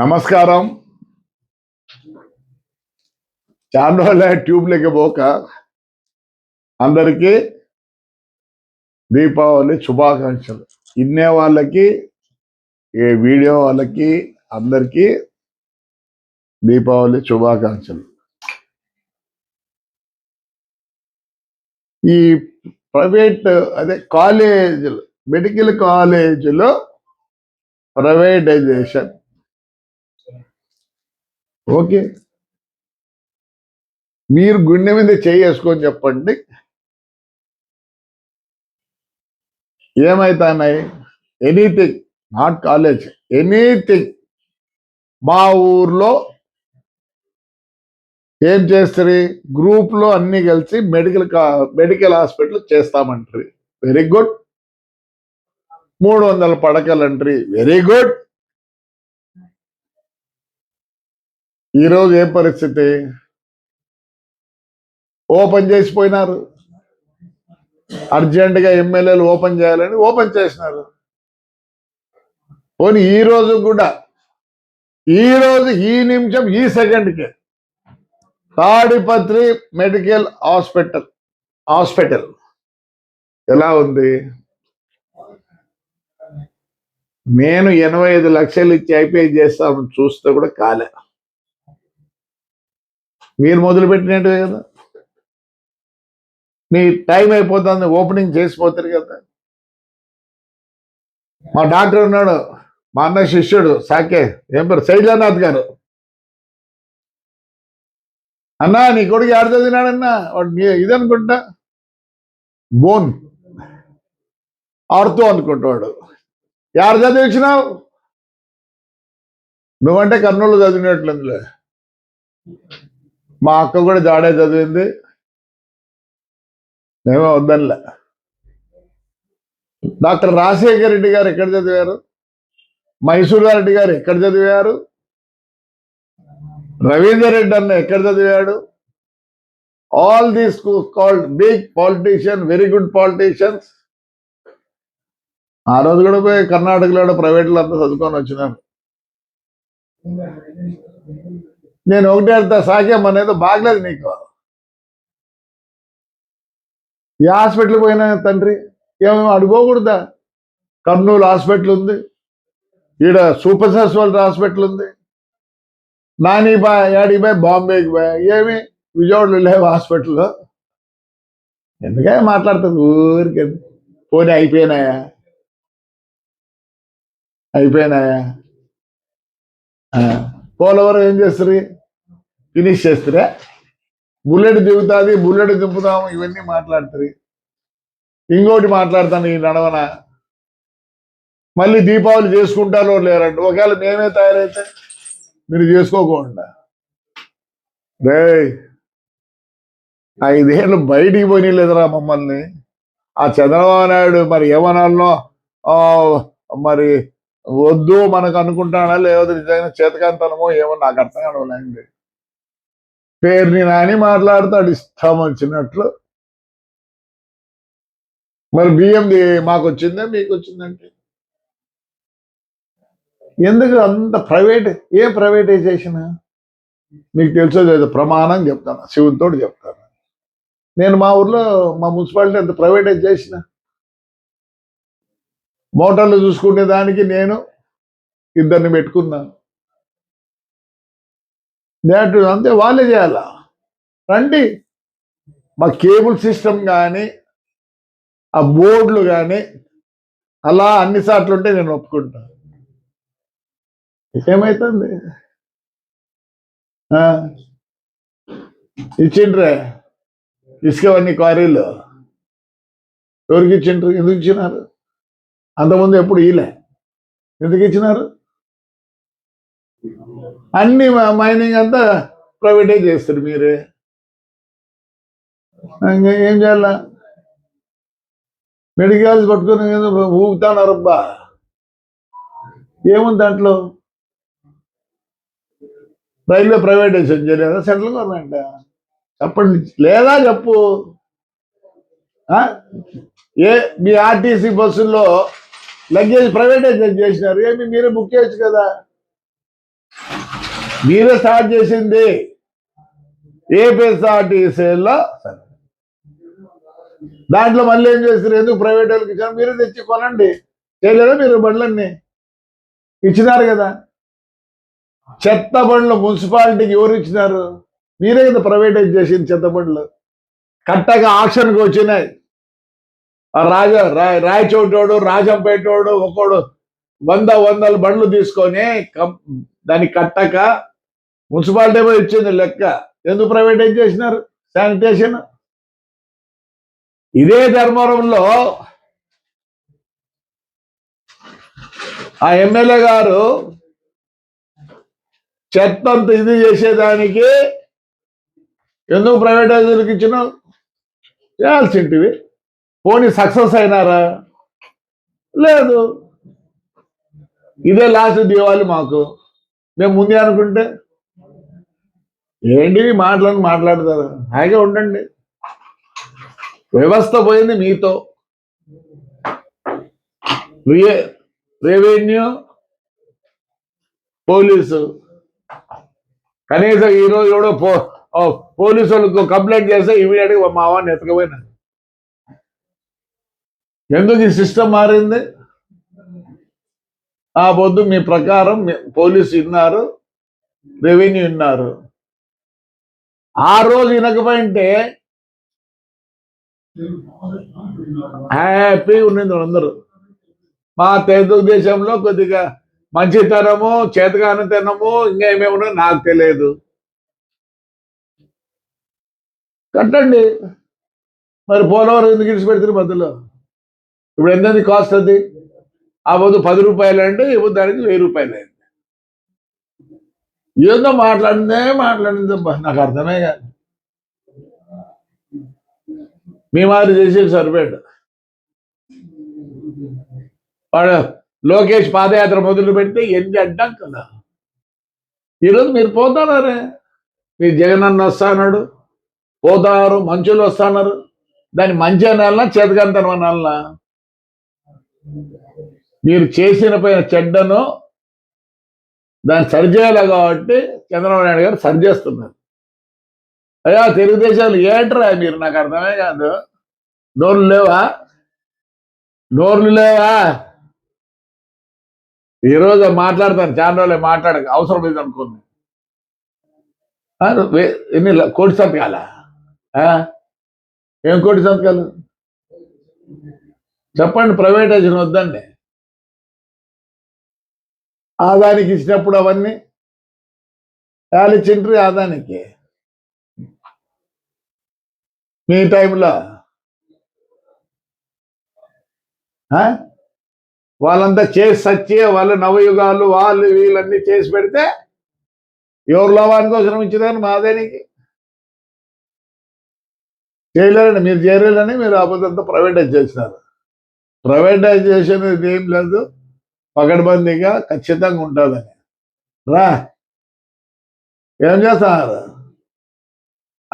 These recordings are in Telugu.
నమస్కారం. చాలా రోజుల ట్యూబ్లకి పోక అందరికీ దీపావళి శుభాకాంక్షలు. ఇన్నే వాళ్ళకి, ఈ వీడియో వాళ్ళకి అందరికీ దీపావళి శుభాకాంక్షలు. ఈ ప్రైవేట్ కాలేజీలు, మెడికల్ కాలేజీలో ప్రైవేటైజేషన్ ఓకే, మీరు గుండె మీద చేసుకొని చెప్పండి, ఏమైతున్నాయి? Anything, not college, anything. మా ఊర్లో ఏం చేస్తారు? గ్రూప్లో అన్ని కలిసి మెడికల్ హాస్పిటల్ చేస్తామంటారు. Very good. 300 పడకలు అంటారు. Very good. ఈరోజు ఏ పరిస్థితి? ఓపెన్ చేసిపోయినారు. అర్జెంటుగా ఎమ్మెల్యేలు ఓపెన్ చేయాలని ఓపెన్ చేసినారు. పోనీ ఈ రోజు కూడా, ఈ నిమిషం, ఈ సెకండ్కి తాడిపత్రి మెడికల్ హాస్పిటల్ ఎలా ఉంది? నేను 85 లక్షలు ఇచ్చి ఐపీఐ చేస్తామని చూస్తే కూడా కాలే. మీరు మొదలు పెట్టినట్టు కదా, నీ టైం అయిపోతుంది, ఓపెనింగ్ చేసిపోతారు కదా. మా డాక్టర్ ఉన్నాడు, మా అన్న శిష్యుడు సాకే, ఏం పేరు, శైలనాథ్ గారు. అన్నా నీ కొడుకు ఎవరు చదివినాడన్నా? వాడు ఇదనుకుంటా, బోన్ ఆడుతూ అనుకుంటాడు. ఎవరు చదివించినావు? నువ్వంటే కర్నూలు చదివినట్లుందిలే. మా అక్క కూడా జాడే చదివింది, మేమే వద్దనిలే. డాక్టర్ రాజశేఖర్ రెడ్డి గారు ఎక్కడ చదివారు? మైసూరారెడ్డి గారు ఎక్కడ చదివారు? రవీందర్ రెడ్డి అన్న ఎక్కడ చదివాడు? All these called big politician, very good politicians. ఆ రోజు కూడా పోయి కర్ణాటకలో ప్రైవేట్లో అంతా చదువుకొని వచ్చినారు. నేను ఒకటే అర్థం, సాకేం అనేది బాగలేదు నీకు. ఏ హాస్పిటల్కి పోయినా తండ్రి, ఏమేమి అడుకోకూడదా? కర్నూలు హాస్పిటల్ ఉంది, ఈడ సూపర్ స్పెషాలిటీ హాస్పిటల్ ఉంది. నాని బాయ్ యాడికి బాయ్, బాంబేకి బాయ్, ఏమి విజయవాడలో లేవు హాస్పిటల్లో. ఎందుకే మాట్లాడుతుంది ఊరికే? పోనీ అయిపోయినాయా? పోలవరం ఏం చేస్తారు? ఫినిష్ చేస్తారా? బుల్లెట్ దిగుతుంది, బుల్లెట్ దింపుతాము, ఇవన్నీ మాట్లాడతారు. ఇంకోటి మాట్లాడతాను, ఈ నడవన మళ్ళీ దీపావళి చేసుకుంటారో లేరండి. ఒకవేళ మేమే తయారైతే మీరు చేసుకోకుండా, రే 5 ఏళ్ళు బయటికి పోనీలేదురా మమ్మల్ని. ఆ చంద్రబాబు నాయుడు మరి ఏమనాలనో, మరి వద్దు మనకు అనుకుంటానా, లేకపోతే నిజంగా చేతకాంతనమో ఏమో నాకు అర్థం కావలేండి. పేరుని నాని మాట్లాడతాడు ఇష్టం వచ్చినట్లు. మరి బియ్యంది మాకు వచ్చిందా మీకు వచ్చిందంటే ఎందుకు అంత ప్రైవేట్? ఏ ప్రైవేటైజేషన్ మీకు తెలుసో లేదు, ప్రమాణం చెప్తాను, శివునితో చెప్తాను. నేను మా ఊర్లో మా మున్సిపాలిటీ అంత ప్రైవేటైజ్ చేసిన, మోటార్లు చూసుకునే దానికి నేను 2 పెట్టుకున్నాను. అంతే, వాళ్ళే చేయాలా? రండి, మా కేబుల్ సిస్టమ్ కానీ, ఆ బోర్డులు కానీ అలా అన్ని సార్లు ఉంటే నేను ఒప్పుకుంటాను. ఏమైతుంది? ఇచ్చిండ్రే ఇసుకవన్నీ క్వారీలు. ఎవరికి ఇచ్చిండ్రు? ఎందుకు ఇచ్చినారు? అంతకుముందు ఎప్పుడు ఇలే, ఎందుకు ఇచ్చినారు? అన్ని మైనింగ్ అంతా ప్రైవేటైజ్ చేస్తారు మీరే. ఏం చేయాల? మెడికల్స్ పట్టుకుని ఊగుతానరబ్బా, ఏముంది దాంట్లో? రైల్వే ప్రైవేటైజేషన్ చేయలేదా సెంట్రల్ గవర్నమెంట్? చెప్పండి, లేదా చెప్పు. మీ ఆర్టీసీ బస్సుల్లో లగేజ్ ప్రైవేటైజేషన్ చేసినారు, ఏమి మీరే బుక్ చేయొచ్చు కదా. మీరే స్టార్ట్ చేసింది ఏపీఎస్ఆర్టీసీలో. దాంట్లో మళ్ళీ ఏం చేస్తారు, ఎందుకు ప్రైవేట్ వాళ్ళకి ఇచ్చారు, మీరే తెచ్చి కొనండి. చేయలేదా మీరు బండ్లన్నీ? ఇచ్చినారు కదా. చెత్త బండ్లు మున్సిపాలిటీకి ఎవరు ఇచ్చినారు? మీరే కదా ప్రైవేటైజ్ చేసింది చెత్త బండ్లు. కట్టగా ఆక్షన్కి వచ్చినాయి. రాయచోటోడు, రాజంపేటోడు ఒకడు వందల బండ్లు తీసుకొని దాన్ని కట్టక మున్సిపాలిటీ ఇచ్చింది లెక్క. ఎందుకు ప్రైవేటైజ్ చేసినారు శానిటేషన్? ఇదే ధర్మవరంలో ఆ ఎమ్మెల్యే గారు చెత్త అంత ఇది చేసేదానికి ఎందుకు ప్రైవేటైజర్కి ఇచ్చిన చేయాల్సింటివి. పోనీ సక్సెస్ అయినారా? లేదు. ఇదే లాస్ట్ దీవాలి మాకు. మేము ముందే అనుకుంటే ఏంటి మాట్లాడతారు? హాయిగా ఉండండి. వ్యవస్థ పోయింది మీతో. Revenue, police. కనీసం ఈరోజు కూడా పోలీసు వాళ్ళకు కంప్లైంట్ చేస్తే ఇమీడియట్గా మా వాడిని ఎత్తకపోయినా. ఎందుకు ఈ సిస్టమ్ మారింది? ఆ పొద్దు మీ ప్రకారం పోలీసు విన్నారు, రెవెన్యూ విన్నారు. ఆ రోజు వినకపోయింటే హ్యాపీగా ఉండేది అందరూ. మా తెలుగుదేశంలో కొద్దిగా మంచితనము, చేతగానితనము, ఇంకా ఏమేమన్నా నాకు తెలియదు. కట్టండి. మరి పోలవరం ఎందుకు ఇడిచిపెడుతున్నారు మధ్యలో? ఇప్పుడు ఎంత కాస్ట్ అది? ఆ పొద్దు 10 రూపాయలు అంటే ఇప్పుడు దానికి 1000 రూపాయలు అయింది. ఏందో మాట్లాడిందబ్బా, నాకు అర్థమే కాదు. మీ మాదిరి చేసేది సరిపోయాడు. వాడు లోకేష్ పాదయాత్ర మొదలు పెడితే ఎన్ని అడ్డం కదా. ఈరోజు మీరు పోతున్నారే, మీ జగన్ అన్న వస్తాడు, పోతారు, మంచులు వస్తున్నారు. దాన్ని మంచి అనాలనా చేతకంతనం అనాలనా? మీరు చేసిన పైన చెడ్డను దాన్ని సరిచేయాలి కాబట్టి చంద్రబాబు నాయుడు గారు సరిచేస్తున్నారు. అయ్యా తెలుగుదేశాలు ఏంట్రా మీరు? నాకు అర్థమే కాదు. నోర్లు లేవా? ఈరోజు మాట్లాడతాను, చాలా రోజులే మాట్లాడక, అవసరం లేదు అనుకుంది. ఎన్ని కోటి సంతకాల? ఏం కోటి సంతకాలు చెప్పండి. ప్రైవేటైజేషన్ వద్దండి. ఆదానికి ఇచ్చినప్పుడు అవన్నీ ఇచ్చిండ్రి ఆదానికి. మీ టైంలో వాళ్ళంతా చేసి సచ్చి వాళ్ళు నవయుగాలు వాళ్ళు వీళ్ళన్నీ చేసి పెడితే ఎవరు లాభానికి అవసరం ఇచ్చేదాన్ని మాదేనికి చేయలేరండి. మీరు చేయలేరని మీరు అబద్ధంతా ప్రైవేటైజ్ చేసినారు. ప్రైవేటైజేషన్ ఏం లేదు, పకడ్బందీగా ఖచ్చితంగా ఉంటుందని. ఏం చేస్తున్నారు?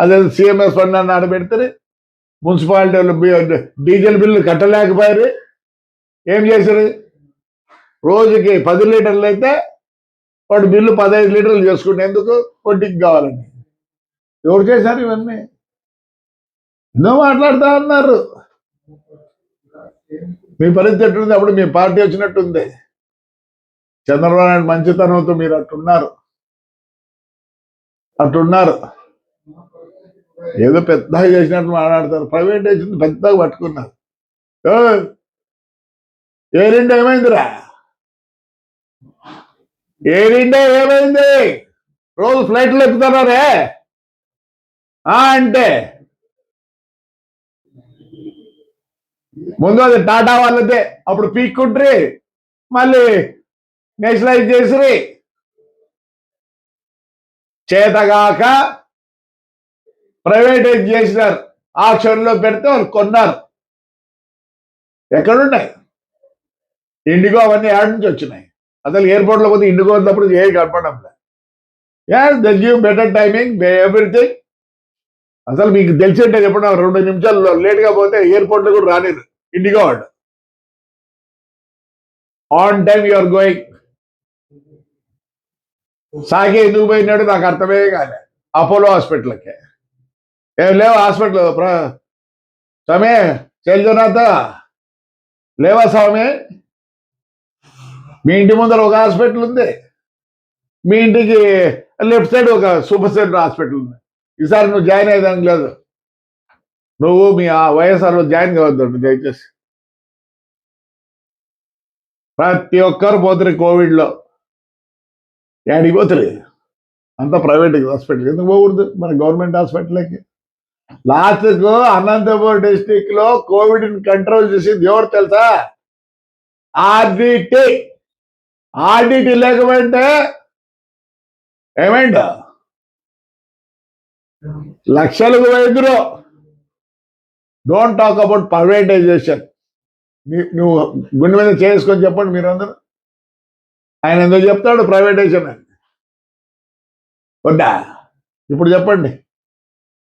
అదే సిఎంఎస్ ఫండ్ అని ఆడబెడితే మున్సిపాలిటీ వాళ్ళు డీజిల్ బిల్లు కట్టలేకపోయారు. ఏం చేశారు? రోజుకి 10 లీటర్లు అయితే వాడు బిల్లు 15 లీటర్లు చేసుకుంటే ఎందుకు? వడ్డీకి కావాలని. ఎవరు చేశారు ఇవన్నీ? ఎన్నో మాట్లాడుతూ ఉన్నారు. మీ పరిస్థితి ఎట్టుంది? అప్పుడు మీ పార్టీ వచ్చినట్టుంది. చంద్రబాబు నాయుడు మంచితనంతో మీరు అట్టున్నారు. ఏదో పెద్దగా చేసినట్టు మాట్లాడతారు. ప్రైవేటైజేషన్ పెద్దగా పట్టుకున్నారు. ఎయిర్ ఇండియా ఏమైందిరా? ఎయిర్ ఇండియా ఏమైంది? రోజు ఫ్లైట్లు ఎక్కుతున్నారే అంటే ముందు అది టాటా వాళ్ళదే, అప్పుడు పీక్కుంట్రీ, మళ్ళీ నేషనలైజ్ చేసి చేతగాక ప్రైవేటైజ్ చేసినారు. ఆక్షన్లో పెడితే వాళ్ళు కొన్నారు. ఎక్కడున్నాయి ఇండిగో? అవన్నీ యాడ్ నుంచి వచ్చినాయి. అసలు ఎయిర్పోర్ట్లో పోతే ఇండిగో ఉన్నప్పుడు ఏది కనపడం లేదు. They give better timing, everything. అసలు మీకు తెలిసింటే చెప్పడం 2 నిమిషాల్లో లేట్గా పోతే ఎయిర్పోర్ట్లో కూడా రాలేదు ఇండిగో వాడు. On time you are going. సాకి ఎందుకు పోయినాడు నాకు అర్థమే కాలే. అపోలో హాస్పిటల్కి ఏం లేవు హాస్పిటల్ స్వామి చైల్జనాథ లేవా స్వామి? మీ ఇంటి ముందర ఒక హాస్పిటల్ ఉంది, మీ ఇంటికి లెఫ్ట్ సైడ్ ఒక సూపర్ సెంటర్ హాస్పిటల్ ఉంది. ఈసారి నువ్వు జాయిన్ అయ్యేదానికి లేదు. నువ్వు మీ వైఎస్ఆర్లో జాయిన్ కావద్దు దయచేసి. ప్రతి ఒక్కరు పోతారు కోవిడ్లో. యాడికి పోతారు? అంతా ప్రైవేట్ హాస్పిటల్. ఎందుకు పోకూడదు మన గవర్నమెంట్ హాస్పిటల్కి? లాస్ట్కు అనంతపురం డిస్టిక్ లో కోవిడ్ కంట్రోల్ చేసింది ఎవరు తెలుసా? ఆర్డిటి. ఆర్డిటి లేకపోతే ఏమైందా? లక్షలకు వైద్యులు. Don't talk about privatization. నువ్వు గుండె మీద చేసుకొని చెప్పండి మీరందరూ. ఆయన ఎందుకు చెప్తాడు ప్రైవేటైజేషన్ అని? వద్దా? ఇప్పుడు చెప్పండి,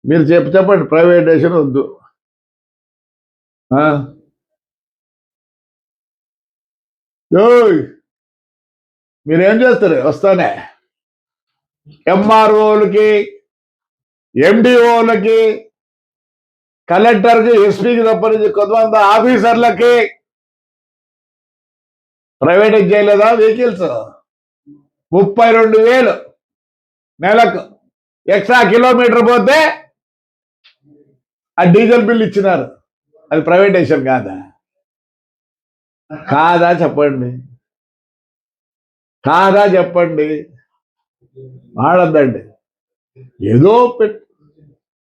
మీరు చెప్పండి ప్రైవేటైజేషన్ వద్దు. మీరేం చేస్తారు? వస్తానే ఎంఆర్ఓలకి, ఎండిఓలకి, కలెక్టర్కి, ఎస్పీకి తప్పనించి కొంతమంది ఆఫీసర్లకి ప్రైవేటైజ్ చేయలేదా వెహికల్స్? 32,000 నెలకు. ఎక్స్ట్రా కిలోమీటర్ పోతే ఆ డీజిల్ బిల్ ఇచ్చినారు. అది ప్రైవేటైజేషన్ కాదా? కాదా చెప్పండి, కాదా చెప్పండి. వాడద్దండి ఏదో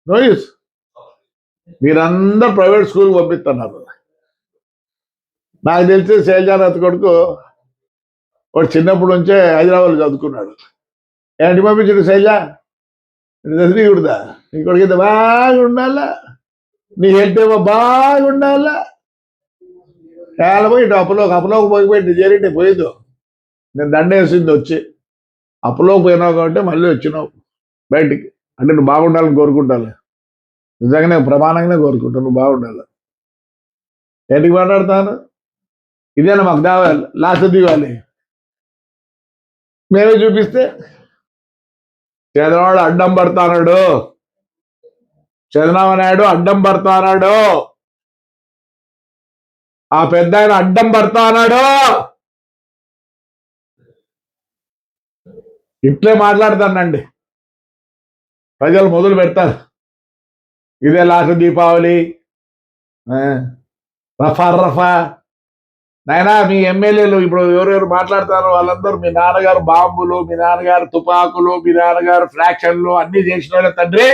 నోయిస్. మీరందరూ ప్రైవేట్ స్కూల్కి పంపిస్తున్నారు. నాకు తెలిసి శైలజానాథ్ కొడుకు వాడు చిన్నప్పటి నుంచే హైదరాబాద్లో చదువుకున్నాడు. ఏంటి పంపించాడు శైలజ? చదివికూడదా? నీ కొడుకు బాగా ఉండాలా, నీ హెల్త్ ఏమో బాగుండాలా. చాలా పోయి అప్పులోకి పోయిపోయి చేరింటే పోయేదు. నేను దండేసింది వచ్చి అప్పులోకి పోయినావు కాబట్టి మళ్ళీ వచ్చినావు బయటికి. అంటే నువ్వు బాగుండాలని కోరుకుంటాను, నిజంగానే ప్రమాణంగానే కోరుకుంటాను నువ్వు బాగుండాలి. ఏంటికి మాట్లాడతాను? ఇదేనా మాకు దావాలి లాస్ట్ దివాలి? మేమే చూపిస్తే చంద్రబాబు అడ్డం పడతాడు, చంద్రబాబు నాయుడు అడ్డం పడతాడు, ఆ పెద్ద ఆయన అడ్డం పడతాడు. ఇట్లే మాట్లాడతానండి, ప్రజలు మొదలు పెడతారు. ఇదే లాస్ట్ దీపావళి, రఫా. నాయనా మీ ఎమ్మెల్యేలు ఇప్పుడు ఎవరెవరు మాట్లాడతారో వాళ్ళందరూ మీ నాన్నగారు బాంబులు, మీ నాన్నగారు తుపాకులు, మీ నాన్నగారు ఫ్రాక్షన్లు అన్ని చేసిన వాళ్ళే తండ్రి.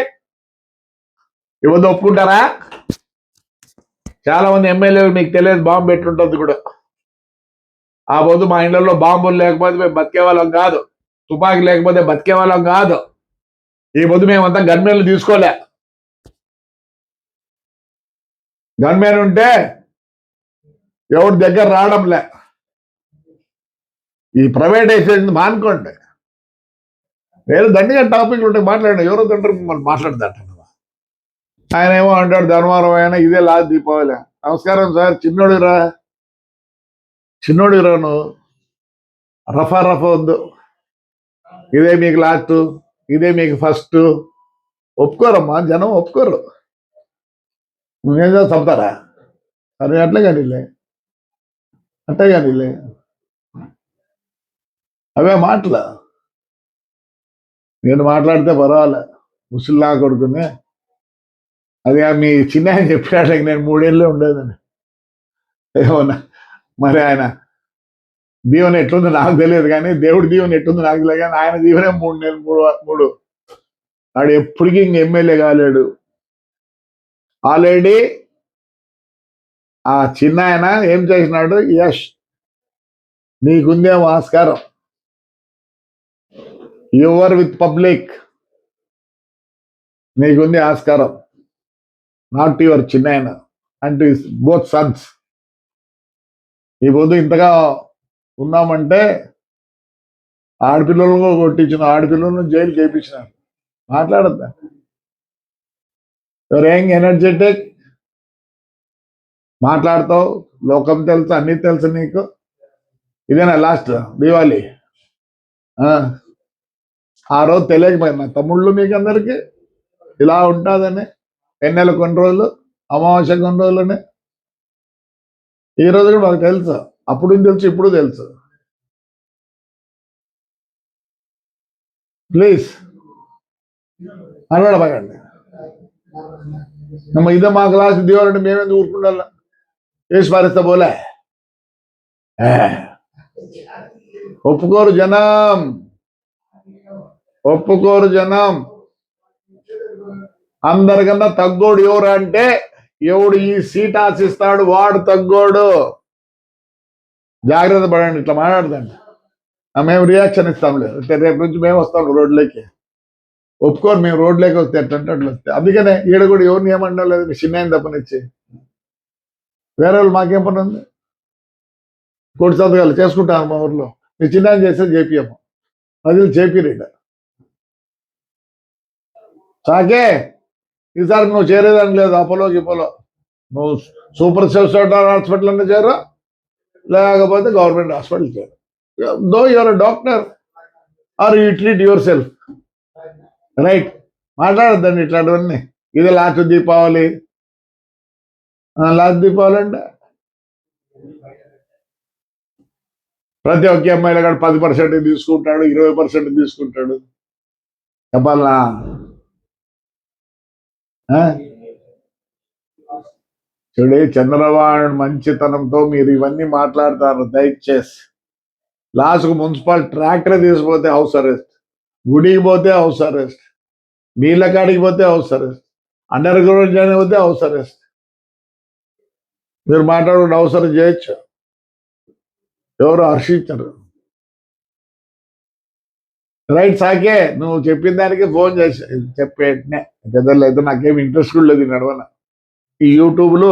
ఇవన్నీ ఒప్పుకుంటారా? చాలా మంది ఎమ్మెల్యేలు మీకు తెలియదు బాంబు పెట్టుంటుంది కూడా. ఆ పొద్దు మా ఇళ్లలో బాంబులు లేకపోతే మేము బతికే వాళ్ళం కాదు, తుపాకీ లేకపోతే బతికే వాళ్ళం కాదు. ఈ పొద్దు మేమంతా గన్మెన్లు తీసుకోలే. గన్మెన్ ఉంటే ఎవరి దగ్గర రావడంలే. ఈ ప్రైవేటైజేషన్ మానుకోండి. వేరే దండిగా టాపిక్లు ఉంటే మాట్లాడండి. ఎవరో తండ్రి మిమ్మల్ని మాట్లాడదంట. ఆయన ఏమో అంటాడు ధర్మవరం ఆయన ఇదే లాస్ట్ దీపావళి. నమస్కారం సార్, చిన్నోడిరా నువ్వు. రఫా వద్దు, ఇదే మీకు లాస్ట్, ఇదే మీకు ఫస్ట్. ఒప్పుకోరమ్మా, జనం ఒప్పుకోరు. నువ్వేం చేస్తా చంపుతారా? సరే అట్లే కానీలే, అవే మాటలు. నేను మాట్లాడితే పర్వాలే, ముసలిలా కొడుకుని. అది మీ చిన్న ఆయన చెప్పినట్లే నేను 3 ఏళ్ళే ఉండేదని. ఏమన్నా మరి ఆయన దీవెన ఎట్లుందో నాకు తెలియదు, కానీ దేవుడి దీవెన ఎట్లుందో నాకు తెలియదు. కానీ ఆయన దీవెనే 3 నెలలు, 3 వాడు ఎప్పటికీ ఇంక ఎమ్మెల్యే కాలేడు. ఆల్రెడీ ఆ చిన్న ఆయన ఏం చేసినాడు? యష్ నీకుందేమో ఆస్కారం, యువర్ విత్ పబ్లిక్, నీకుంది ఆస్కారం. నాట్ యువర్ చిన్న ఆయన అండ్ బోత్ సన్స్. ఈ పొద్దు ఇంతగా ఉన్నామంటే ఆడపిల్లలను కొట్టించిన, ఆడపిల్లలను జైలు చేయించినారు. మాట్లాడద్దా? యువర్ యంగ్ ఎనర్జెటిక్, మాట్లాడతావు, లోకం తెలుసు, అన్ని తెలుసు నీకు. ఇదేనా లాస్ట్ దివాళీ? ఆ రోజు తెలియకపోయింది తమ్ముళ్ళు మీకు అందరికీ ఇలా ఉంటుందని. ఎన్నెల కొన్ని రోజులు, అమావాస్య కొన్ని రోజులని. ఈ రోజు కూడా మాకు తెలుసు, అప్పుడు తెలుసు, ఇప్పుడు తెలుసు. ప్లీజ్ అనబడకండి. ఇదే మా క్లాస్ దివాలంటే మేమెందుకు ఊరుకుండాల? వేసి పారిస్తా పోలే. ఒప్పుకోరు జనం, ఒప్పుకోరు జనం. అందరికన్నా తగ్గోడు ఎవరు అంటే, ఎవడు ఈ సీట్ ఆశిస్తాడు వాడు తగ్గోడు. జాగ్రత్త పడండి. ఇట్లా మాట్లాడదండి, మేము రియాక్షన్ ఇస్తాంలే. రేపు నుంచి మేము వస్తాం రోడ్లోకి. ఒప్పుకోరు మేము రోడ్లోకి వస్తే ఎట్లంటే అట్లా వస్తే. అందుకనే ఈడ కూడా ఎవరిని ఏమన్నా లేదు, మీ చిన్న తప్పనిచ్చి. వేరే వాళ్ళు మాకేం పని ఉంది? కోటి సంతకాలు చేసుకుంటాను మా ఊర్లో. మీ చిన్న చేస్తే చేపియము, ప్రజలు చేపిరీడ. సాకే ఈసారి నువ్వు చేరేదానికి లేదు. అపోలో గిపోలో నువ్వు సూపర్ స్పెషాలిటీ హాస్పిటల్ అన్నా చేరు, లేకపోతే గవర్నమెంట్ హాస్పిటల్ చేరు. Though your doctor are you treat yourself. Right, మాట్లాడద్దండి ఇట్లాంటివన్నీ. ఇది లాస్ట్ దీపావళి. లాస్ట్ దీపావళి అంటే ప్రతి ఒక్క అమ్మాయిలో కూడా 10% తీసుకుంటాడు, 20% తీసుకుంటాడు. చెప్పాలా? చూడే, చంద్రబాబు మంచితనంతో మీరు ఇవన్నీ మాట్లాడతారు. దయచేసి లాస్ట్కు మున్సిపల్ ట్రాక్టర్ తీసుకుపోతే హౌస్ అరెస్ట్, గుడికి పోతే హౌస్ అరెస్ట్, నీళ్ళ కాడికి పోతే house arrest, under ground join పోతే హౌస్ అరెస్ట్. మీరు మాట్లాడుకుంటే హౌస్ అరెస్ట్ చేయొచ్చు, ఎవరు హర్షించరు. రైట్ సాకే, నువ్వు చెప్పిన దానికి ఫోన్ చేసి చెప్పేటనే పెద్దలు అయితే నాకేం ఇంట్రెస్ట్ కూడా లేదు నడవన. ఈ యూట్యూబ్లో